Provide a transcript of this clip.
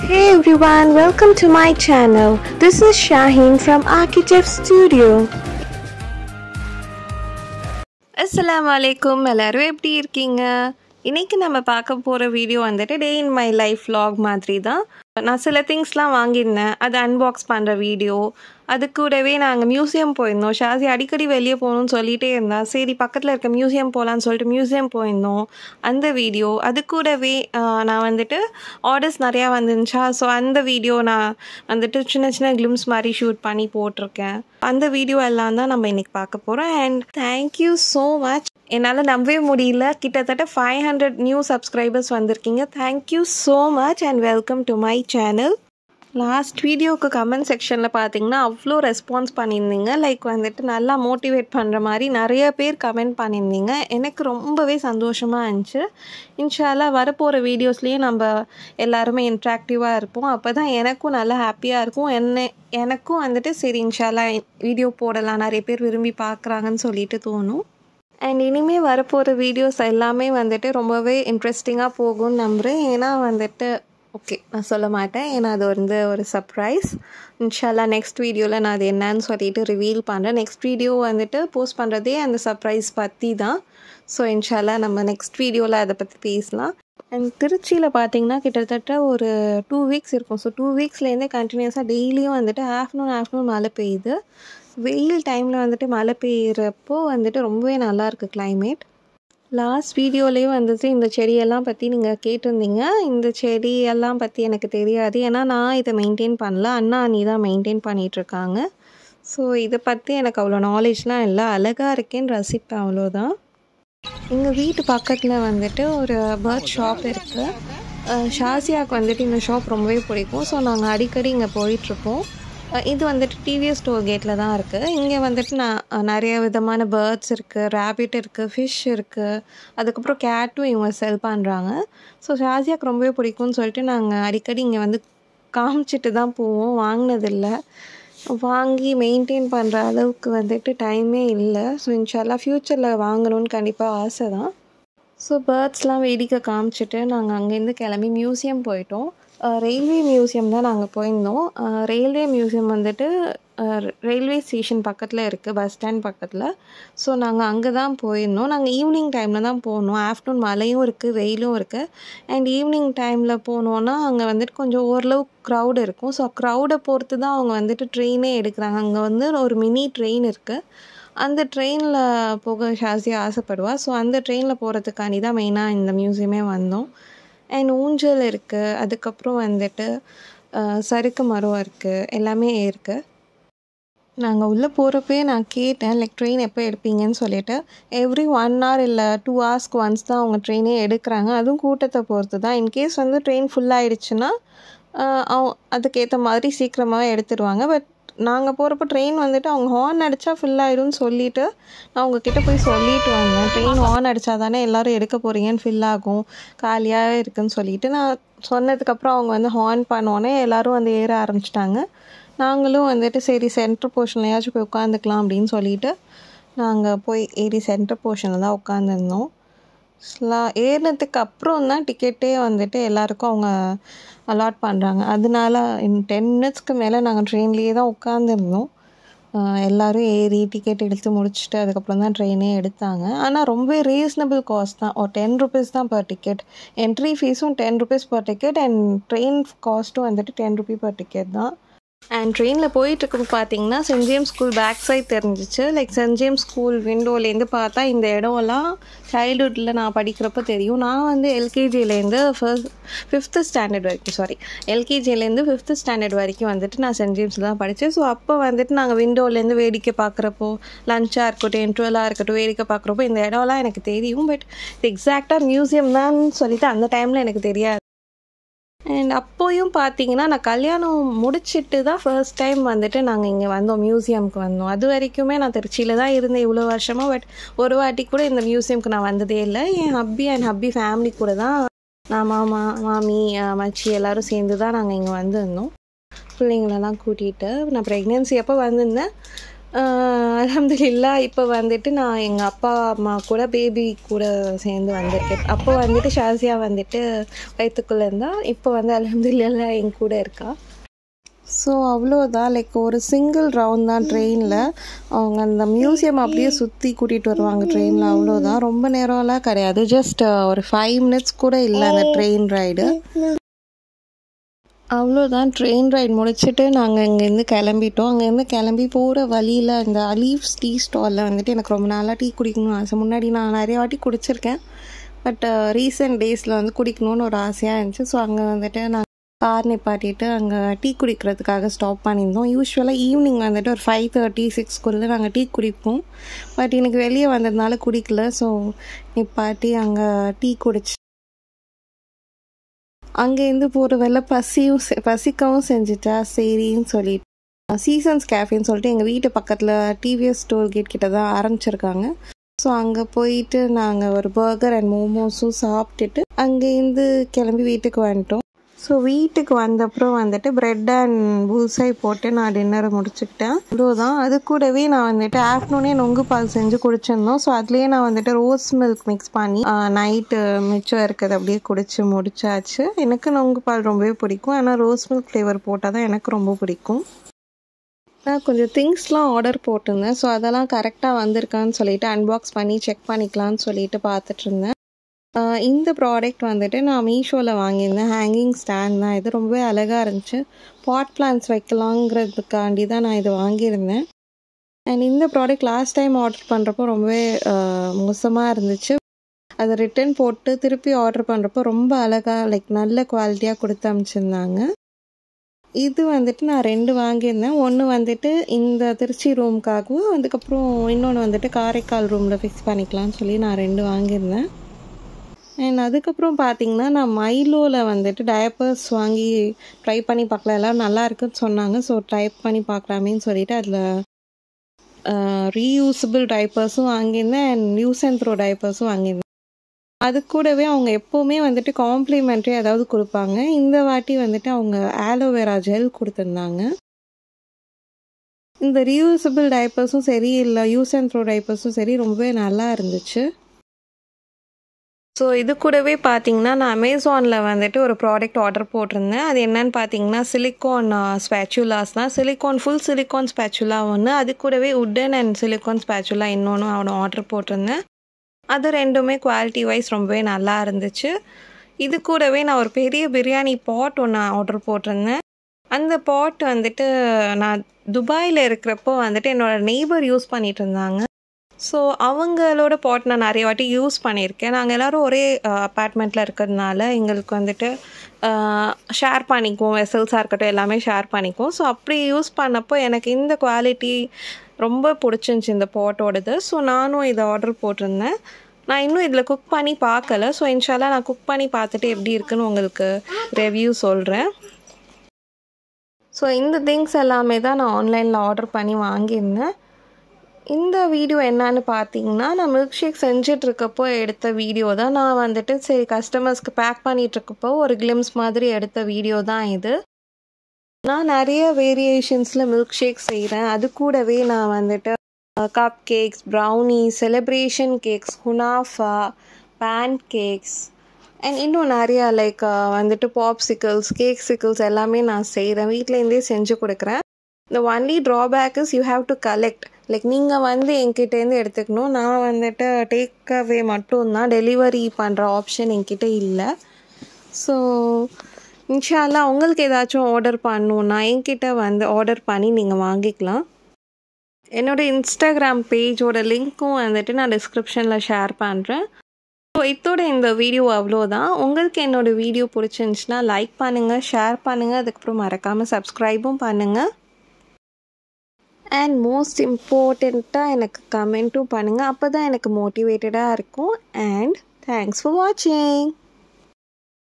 Hey everyone, welcome to my channel. This is Shaheen from ArchiChef Studio. Assalamu alaikum. எல்லாரும் எப்படி இருக்கீங்க? இன்னைக்கு நம்ம பார்க்க போற வீடியோ வந்துட்டு டே இன் மை லைஃப் vlog மாதிரி தான். நான் சில திங்ஸ்லாம் வாங்கியிருந்தேன், அதை அன்பாக்ஸ் பண்ணுற வீடியோ. அது கூடவே நாங்கள் மியூசியம் போயிருந்தோம். ஷாசி அடிக்கடி வெளியே போகணும்னு சொல்லிகிட்டே இருந்தா, சரி பக்கத்தில் இருக்க மியூசியம் போகலான்னு சொல்லிட்டு மியூசியம் போயிருந்தோம், அந்த வீடியோ. அது கூடவே நான் வந்துட்டு ஆர்டர்ஸ் நிறையா வந்துருந்துச்சா, ஸோ அந்த வீடியோ நான் வந்துட்டு சின்ன சின்ன கிளிம்ஸ் மாதிரி ஷூட் பண்ணி போட்டிருக்கேன். அந்த வீடியோ எல்லாம் தான் நம்ம இன்றைக்கி பார்க்க போகிறோம். And thank you so much. என்னால் நம்பவே முடியல, கிட்டத்தட்ட 500 நியூ சப்ஸ்கிரைபர்ஸ் வந்திருக்கீங்க. Thank you so much and welcome to my channel. Last வீடியோவுக்கு கமெண்ட் செக்ஷனில் பார்த்தீங்கன்னா அவ்வளோ ரெஸ்பான்ஸ் பண்ணியிருந்தீங்க. லைக் வந்துட்டு நல்லா மோட்டிவேட் பண்ணுற மாதிரி நிறைய பேர் கமெண்ட் பண்ணியிருந்தீங்க. எனக்கு ரொம்பவே சந்தோஷமாக இருந்துச்சு. இன்ஷால்லா வரப்போகிற வீடியோஸ்லேயும் நம்ம எல்லாருமே இன்ட்ராக்டிவாக இருப்போம். அப்போ தான் எனக்கும் நல்லா ஹாப்பியாக இருக்கும். எனக்கும் வந்துட்டு சரி இன்ஷால்லா வீடியோ போடலாம், நிறைய பேர் விரும்பி பார்க்குறாங்கன்னு சொல்லிட்டு தோணும். அண்ட் இனிமேல் வரப்போகிற வீடியோஸ் எல்லாமே வந்துட்டு ரொம்பவே இன்ட்ரெஸ்டிங்காக போகும்னு நம்புகிறேன். ஏன்னா வந்துட்டு ஓகே நான் சொல்ல மாட்டேன், ஏன்னா அது வந்து ஒரு சர்ப்ரைஸ். இன்ஷால்லா நெக்ஸ்ட் வீடியோவில் நான் அது என்னன்னு சொல்லிட்டு ரிவீல் பண்ணுறேன். நெக்ஸ்ட் வீடியோ வந்துட்டு போஸ்ட் பண்ணுறதே அந்த சர்ப்ரைஸ் பற்றி தான். ஸோ இன்ஷால்லா நம்ம நெக்ஸ்ட் வீடியோவில் அதை பற்றி பேசலாம். அண்ட் திருச்சியில் பார்த்தீங்கன்னா கிட்டத்தட்ட ஒரு 2 வீக்ஸ் இருக்கும். ஸோ 2 வீக்ஸ்லேருந்தே கண்டினியூஸாக டெய்லியும் வந்துட்டு ஆஃப்டர்நூன் மழை பெய்யுது. வெயில் டைமில் வந்துட்டு மழை பெய்கிறப்போ வந்துட்டு ரொம்பவே நல்லாயிருக்கு கிளைமேட். லாஸ்ட் வீடியோலேயும் வந்துட்டு இந்த செடியெல்லாம் பற்றி நீங்கள் கேட்டிருந்தீங்க. இந்த செடியெல்லாம் பற்றி எனக்கு தெரியாது, ஏன்னா நான் இதை மெயின்டைன் பண்ணல, அண்ணி தான் மெயின்டைன் பண்ணிகிட்ருக்காங்க. ஸோ இதை பற்றி எனக்கு அவ்வளோ நாலேஜ்லாம் இல்லை, அழகாக இருக்கேன்னு ரசிப்பேன், அவ்வளோதான். எங்கள் வீட்டு பக்கத்தில் வந்துட்டு ஒரு பர்ட் ஷாப் இருக்குது. ஷாசியாவுக்கு வந்துட்டு இந்த ஷாப் ரொம்பவே பிடிக்கும். ஸோ நாங்கள் அடிக்கடி இங்கே போயிட்டுருப்போம். இது வந்துட்டு டிவிஎஸ் ஸ்டோர் கேட்டில் தான் இருக்குது. இங்கே வந்துட்டு நிறைய விதமான பேர்ட்ஸ் இருக்குது, ரேபிட் இருக்குது, ஃபிஷ் இருக்குது, அதுக்கப்புறம் கேட்டும் இவங்க செல் பண்ணுறாங்க. ஸோ ஷாசியாவுக்கு ரொம்பவே பிடிக்கும்னு சொல்லிட்டு நாங்கள் அடிக்கடி இங்கே வந்து காமிச்சிட்டு தான் போவோம். வாங்கினதில்லை, வாங்கி மெயின்டைன் பண்ணுற அளவுக்கு வந்துட்டு டைமே இல்லை. ஸோ இன்ஷால்லா ஃப்யூச்சரில் வாங்கணும்னு கண்டிப்பாக ஆசை தான். ஸோ பேர்ட்ஸ்லாம் வேடிக்கை காமிச்சிட்டு நாங்கள் அங்கேருந்து கிளம்பி மியூசியம் போயிட்டோம். ரயில்வே மியூசியம் தான் நாங்கள் போயிருந்தோம். ரயில்வே மியூசியம் வந்துட்டு ரயில்வே ஸ்டேஷன் பக்கத்தில் இருக்குது, பஸ் ஸ்டாண்ட் பக்கத்தில். ஸோ நாங்கள் அங்கே தான் போயிருந்தோம். நாங்கள் ஈவினிங் டைமில் தான் போனோம். ஆஃப்டர்நூன் மழையும் இருக்குது, வெயிலும் இருக்குது. அண்ட் ஈவினிங் டைமில் போனோன்னா அங்கே வந்துட்டு கொஞ்சம் ஓரளவு க்ரௌடு இருக்கும். ஸோ க்ரௌடை பொறுத்து தான் அவங்க வந்துட்டு ட்ரெயினே எடுக்கிறாங்க. அங்கே வந்து ஒரு மினி ட்ரெயின் இருக்குது. அந்த ட்ரெயினில் போக ஷாசியா ஆசைப்படுவா. ஸோ அந்த ட்ரெயினில் போகிறதுக்காண்டி தான் மெயினாக இந்த மியூசியமே வந்தோம். அண்ட் ஊஞ்சல் இருக்குது, அதுக்கப்புறம் வந்துட்டு சறுக்கு மரம் இருக்குது, எல்லாமே இருக்குது. நாங்கள் உள்ளே போகிறப்பே நான் கேட்டேன் லைக் ட்ரெயின் எப்போ எடுப்பீங்கன்னு சொல்லிவிட்டு. எவ்ரி 1 hour இல்லை 2 hours ஒன்ஸ் தான் அவங்க ட்ரெயினே எடுக்கிறாங்க. அதுவும் கூட்டத்தை பொறுத்து தான். இன்கேஸ் வந்து ட்ரெயின் ஃபுல்லாகிடுச்சுன்னா அதுக்கேற்ற மாதிரி சீக்கிரமாகவே எடுத்துடுவாங்க. பட் நாங்கள் போகிறப்ப ட்ரெயின் வந்துட்டு அவங்க ஹார்ன் அடித்தா ஃபுல்லாகிடும்னு சொல்லிவிட்டு நான் அவங்கக்கிட்ட போய் சொல்லிட்டு வந்தேன். ட்ரெயின் ஹார்ன் அடித்தா தானே எல்லோரும் எடுக்க போகிறீங்கன்னு ஃபில் ஆகும், காலியாக இருக்குதுன்னு சொல்லிவிட்டு நான் சொன்னதுக்கப்புறம் அவங்க வந்து ஹார்ன் பண்ணோன்னே எல்லோரும் வந்து ஏற ஆரம்பிச்சிட்டாங்க. நாங்களும் வந்துட்டு சரி சென்டர் போர்ஷன்லையாச்சும் போய் உட்காந்துக்கலாம் அப்படின்னு சொல்லிவிட்டு நாங்கள் போய் ஏறி சென்டர் போர்ஷனில் தான் உட்காந்துருந்தோம். ஏறினதுக்கு அப்புறம் தான் டிக்கெட்டே வந்துட்டு எல்லாேருக்கும் அவங்க அலாட் பண்ணுறாங்க. அதனால 10 minutesக்கு மேலே நாங்கள் ட்ரெயின்லேயே தான் உட்காந்துருந்தோம். எல்லோரும் ஏறி டிக்கெட் எடுத்து முடிச்சுட்டு அதுக்கப்புறம் தான் ட்ரெயினே எடுத்தாங்க. ஆனால் ரொம்ப ரீசனபிள் காஸ்ட் தான், ஒரு 10 rupees தான் பர் டிக்கெட். என்ட்ரி ஃபீஸும் 10 rupees per ticket and train காஸ்ட்டும் வந்துட்டு 10 rupees பர் டிக்கெட் தான். அண்ட் ட்ரெயினில் போயிட்டுருக்கு பார்த்தீங்கன்னா Saint James school back side தெரிஞ்சிச்சு. லைக் சென்ட் ஜேம்ஸ் ஸ்கூல் விண்டோலேருந்து பார்த்தா இந்த இடம்லாம் சைல்ட்ஹுட்டில் நான் படிக்கிறப்ப தெரியும். நான் வந்து எல்கேஜிலேருந்து 5th standard வரைக்கும் எல்கேஜிலேருந்து 5th standard வரைக்கும் வந்துட்டு நான் சென்ட் ஜேம்ஸில் தான் படித்தேன். ஸோ அப்போ வந்துட்டு நாங்கள் விண்டோலேருந்து வேடிக்கை பார்க்குறப்போ, லஞ்சாக இருக்கட்டும் இன்டர்வலாக இருக்கட்டும் வேடிக்கை பார்க்குறப்போ இந்த இடம்லாம் எனக்கு தெரியும். பட் இது எக்ஸாக்டாக மியூசியம் தான் சொல்லிவிட்டு அந்த டைமில் எனக்கு தெரியாது. அண்ட் அப்போயும் பார்த்தீங்கன்னா நான் கல்யாணம் முடிச்சுட்டு தான் ஃபர்ஸ்ட் டைம் வந்துட்டு நாங்கள் இங்கே வந்தோம், மியூசியமுக்கு வந்தோம். அது வரைக்குமே நான் திருச்சியில் தான் இருந்தேன் இவ்வளோ வருஷமாக. பட் ஒரு வாட்டி கூட இந்த மியூசியமுக்கு நான் வந்ததே இல்லை. என் ஹப்பி ஃபேமிலி கூட தான், நான் மாமா மாமி மச்சி எல்லோரும் சேர்ந்து தான் நாங்கள் இங்கே வந்திருந்தோம், பிள்ளைங்களெல்லாம் கூட்டிகிட்டு. நான் ப்ரெக்னென்சி அப்போ வந்திருந்தேன். அல்ஹம்துலில்லாஹ் இப்போ வந்துட்டு நான் எங்கள் அப்பா அம்மா கூட பேபி கூட சேர்ந்து வந்திருக்கேன். அப்போ வந்துட்டு ஷாசியா வந்துட்டு வயிற்றுக்குள்ளே இருந்தா, இப்போ வந்து அல்ஹம்துலில்லாஹ் என் கூட இருக்கா. ஸோ அவ்வளோதான், லைக் ஒரு சிங்கிள் ரவுண்ட் தான் ட்ரெயினில். அவங்க அந்த மியூசியம் அப்படியே சுற்றி கூட்டிகிட்டு வருவாங்க ட்ரெயினில், அவ்வளோதான். ரொம்ப நேரம்லாம் கிடையாது, ஜஸ்ட் ஒரு 5 மினிட்ஸ் கூட இல்லை அந்த ட்ரெயின் ரைடு. அவ்வளோதான், ட்ரெயின் ரைட் முடிச்சுட்டு நாங்கள் இங்கேருந்து கிளம்பிட்டோம். அங்கேருந்து கிளம்பி போகிற வழியில் இந்த அலீஃப்ஸ் டீ ஸ்டாலில் வந்துட்டு எனக்கு ரொம்ப நாளாக டீ குடிக்கணும்னு ஆசை. முன்னாடி நான் நிறைய வாட்டி குடிச்சிருக்கேன், பட் ரீசெண்ட் டேஸில் வந்து குடிக்கணும்னு ஒரு ஆசையாக இருந்துச்சு. ஸோ அங்கே வந்துட்டு நான் கார் நிப்பாட்டிட்டு அங்கே டீ குடிக்கிறதுக்காக ஸ்டாப் பண்ணியிருந்தோம். யூஸ்வலாக ஈவினிங் வந்துட்டு ஒரு 5:30 6 நாங்கள் டீ குடிப்போம், பட் எனக்கு வெளியே வந்ததுனால குடிக்கல. ஸோ நிப்பாட்டி அங்கே டீ குடிச்சு அங்கேருந்து போகிற வேலை பசிக்கவும் செஞ்சுட்டா. சரின்னு சொல்லிட்டு சீசன்ஸ் கேஃபேன்னு சொல்லிட்டு எங்கள் வீட்டு பக்கத்தில் டிவிஎஸ் டோல்கேட் கிட்ட தான் ஆரம்பிச்சிருக்காங்க. ஸோ அங்கே போயிட்டு நாங்கள் ஒரு பர்கர் அண்ட் மோமோஸும் சாப்பிட்டுட்டு அங்கேருந்து கிளம்பி வீட்டுக்கு வந்துட்டோம். ஸோ வீட்டுக்கு வந்தப்புறம் வந்துட்டு ப்ரெட் அண்ட் புல்சை போட்டு நான் டின்னரை முடிச்சுக்கிட்டேன், அவ்வளோதான். அது கூடவே நான் வந்துட்டு ஆஃப்டர்நூனே நொங்கு பால் செஞ்சு குடிச்சிருந்தோம். ஸோ அதுலேயே நான் வந்துட்டு ரோஸ் மில்க் மிக்ஸ் பண்ணி நைட்டு மிச்சம் இருக்கிறது அப்படியே குடிச்சு முடிச்சாச்சு. எனக்கு நொங்கு பால் ரொம்பவே பிடிக்கும், ஆனால் ரோஸ் மில்க் ஃப்ளேவர் போட்டால் தான் எனக்கு ரொம்ப பிடிக்கும். நான் கொஞ்சம் திங்ஸ்லாம் ஆர்டர் போட்டிருந்தேன், ஸோ அதெல்லாம் கரெக்டாக வந்திருக்கான்னு சொல்லிட்டு அன்பாக்ஸ் பண்ணி செக் பண்ணிக்கலான்னு சொல்லிட்டு பார்த்துட்ருந்தேன். இந்த ப்ராடக்ட் வந்துட்டு நான் மீஷோவில் வாங்கியிருந்தேன், ஹேங்கிங் ஸ்டாண்ட் தான். இது ரொம்பவே அழகாக இருந்துச்சு, பாட் பிளான்ட்ஸ் வைக்கலாங்கிறதுக்காண்டி தான் நான் இது வாங்கியிருந்தேன். அண்ட் இந்த ப்ராடக்ட் லாஸ்ட் டைம் ஆர்டர் பண்ணுறப்போ ரொம்பவே மோசமாக இருந்துச்சு. அதை ரிட்டன் போட்டு திருப்பி ஆர்டர் பண்ணுறப்போ ரொம்ப அழகாக லைக் நல்ல குவாலிட்டியாக கொடுத்து அனுப்பிச்சிருந்தாங்க. இது வந்துட்டு நான் 2 வாங்கியிருந்தேன். ஒன்று வந்துட்டு இந்த திருச்சி ரூமுக்காகவும், அதுக்கப்புறம் இன்னொன்று வந்துட்டு காரைக்கால் ரூமில் ஃபிக்ஸ் பண்ணிக்கலாம்னு சொல்லி நான் 2 வாங்கியிருந்தேன். அண்ட் அதுக்கப்புறம் பார்த்திங்கன்னா நான் மைலோவில் வந்துட்டு டயப்பர்ஸ் வாங்கி ட்ரை பண்ணி பார்க்கலாம், எல்லோரும் நல்லா இருக்குன்னு சொன்னாங்க. ஸோ ட்ரை பண்ணி பார்க்கலாமேன்னு சொல்லிட்டு அதில் ரீயூசபிள் டைப்பர்ஸும் வாங்கியிருந்தேன் அண்ட் யூஸ் அண்ட் த்ரோ டைப்பர்ஸும் வாங்கியிருந்தேன். அது கூடவே அவங்க எப்போவுமே வந்துட்டு காம்ப்ளிமெண்ட்ரி ஏதாவது கொடுப்பாங்க. இந்த வாட்டி வந்துட்டு அவங்க ஆலோவேரா ஜெல் கொடுத்துருந்தாங்க. இந்த ரீயூசபிள் டைப்பர்ஸும் சரி, இல்லை யூஸ் அண்ட் த்ரோ டைப்பர்ஸும் சரி, ரொம்பவே நல்லா இருந்துச்சு. ஸோ இது கூடவே பார்த்தீங்கன்னா நான் அமேசானில் வந்துட்டு ஒரு ப்ராடக்ட் ஆர்டர் போட்டிருந்தேன். அது என்னன்னு பார்த்தீங்கன்னா சிலிக்கான் ஸ்பேச்சுலாஸ் தான். ஃபுல் சிலிக்கான் ஸ்பேச்சுலா ஒன்று, அது கூடவே உட்டன் அண்ட் சிலிக்கான் ஸ்பேச்சுலா இன்னொன்று அவனை ஆர்டர் போட்டிருந்தேன். அது ரெண்டுமே குவாலிட்டி வைஸ் ரொம்பவே நல்லா இருந்துச்சு. இது கூடவே நான் ஒரு பெரிய பிரியாணி பாட் ஒன்று ஆர்டர் போட்டிருந்தேன். அந்த பாட் வந்துட்டு நான் துபாயில் இருக்கிறப்போ வந்துட்டு என்னோடய நெய்பர் யூஸ் பண்ணிகிட்டு இருந்தாங்க. ஸோ அவங்களோட பாட் நான் நிறைய வாட்டி யூஸ் பண்ணியிருக்கேன். நாங்கள் எல்லோரும் ஒரே அப்பார்ட்மெண்ட்டில் இருக்கிறதுனால எங்களுக்கு வந்துட்டு ஷேர் பண்ணிக்குவோம், வெசல்ஸாக இருக்கட்டும் எல்லாமே ஷேர் பண்ணிக்குவோம். ஸோ அப்படி யூஸ் பண்ணப்போ எனக்கு இந்த குவாலிட்டி ரொம்ப பிடிச்சிருந்துச்சி இந்த பாட்டோடது. ஸோ நானும் இதை ஆர்டர் போட்டிருந்தேன். நான் இன்னும் இதில் குக் பண்ணி பார்க்கல. ஸோ இன்ஷால்லா நான் குக் பண்ணி பார்த்துட்டு எப்படி இருக்குன்னு உங்களுக்கு ரிவ்யூ சொல்கிறேன். ஸோ இந்த திங்ஸ் எல்லாமே தான் நான் ஆன்லைனில் ஆர்டர் பண்ணி வாங்கியிருந்தேன். இந்த வீடியோ என்னன்னு பார்த்தீங்கன்னா நான் மில்க் ஷேக் செஞ்சிட்ருக்கப்போ எடுத்த வீடியோ தான். நான் வந்துட்டு சரி கஸ்டமர்ஸ்க்கு பேக் பண்ணிகிட்ருக்கப்போ ஒரு கிளிம்ஸ் மாதிரி எடுத்த வீடியோ தான் இது. நான் நிறைய வேரியேஷன்ஸில் மில்க் ஷேக் செய்கிறேன். அது கூடவே நான் வந்துட்டு cup cakes, brownie, celebration cakes, kunafa, pan cakes and இன்னும் நிறையா லைக் வந்துட்டு பாப்சிக்கிள்ஸ், கேக்ஸிக்கிள்ஸ் எல்லாமே நான் செய்கிறேன், வீட்டிலேருந்தே செஞ்சு கொடுக்குறேன். The only drawback is you have to collect. Like நீங்கள் வந்து என்கிட்டேருந்து எடுத்துக்கணும். நான் வந்துட்டு டேக் அவே மட்டும்தான், டெலிவரி பண்ணுற ஆப்ஷன் என்கிட்ட இல்லை. ஸோ இன்ஷால்லா உங்களுக்கு ஏதாச்சும் ஆர்டர் பண்ணணுன்னா என்கிட்ட வந்து ஆர்டர் பண்ணி நீங்கள் வாங்கிக்கலாம். என்னோடய இன்ஸ்டாகிராம் பேஜோட லிங்க்கும் வந்துட்டு நான் டிஸ்கிரிப்ஷனில் ஷேர் பண்ணுறேன். ஸோ இதோட இந்த வீடியோ அவ்வளோதான். உங்களுக்கு என்னோடய வீடியோ பிடிச்சிருந்துச்சுன்னா லைக் பண்ணுங்கள், ஷேர் பண்ணுங்கள், அதுக்கப்புறம் மறக்காமல் சப்ஸ்கிரைபும் பண்ணுங்கள். அண்ட் மோஸ்ட் இம்பார்ட்டண்ட்டாக எனக்கு கமெண்ட்டும் பண்ணுங்கள், அப்போ தான் எனக்கு மோட்டிவேட்டடாக இருக்கும். அண்ட் தேங்க்ஸ் ஃபார் வாட்சிங்.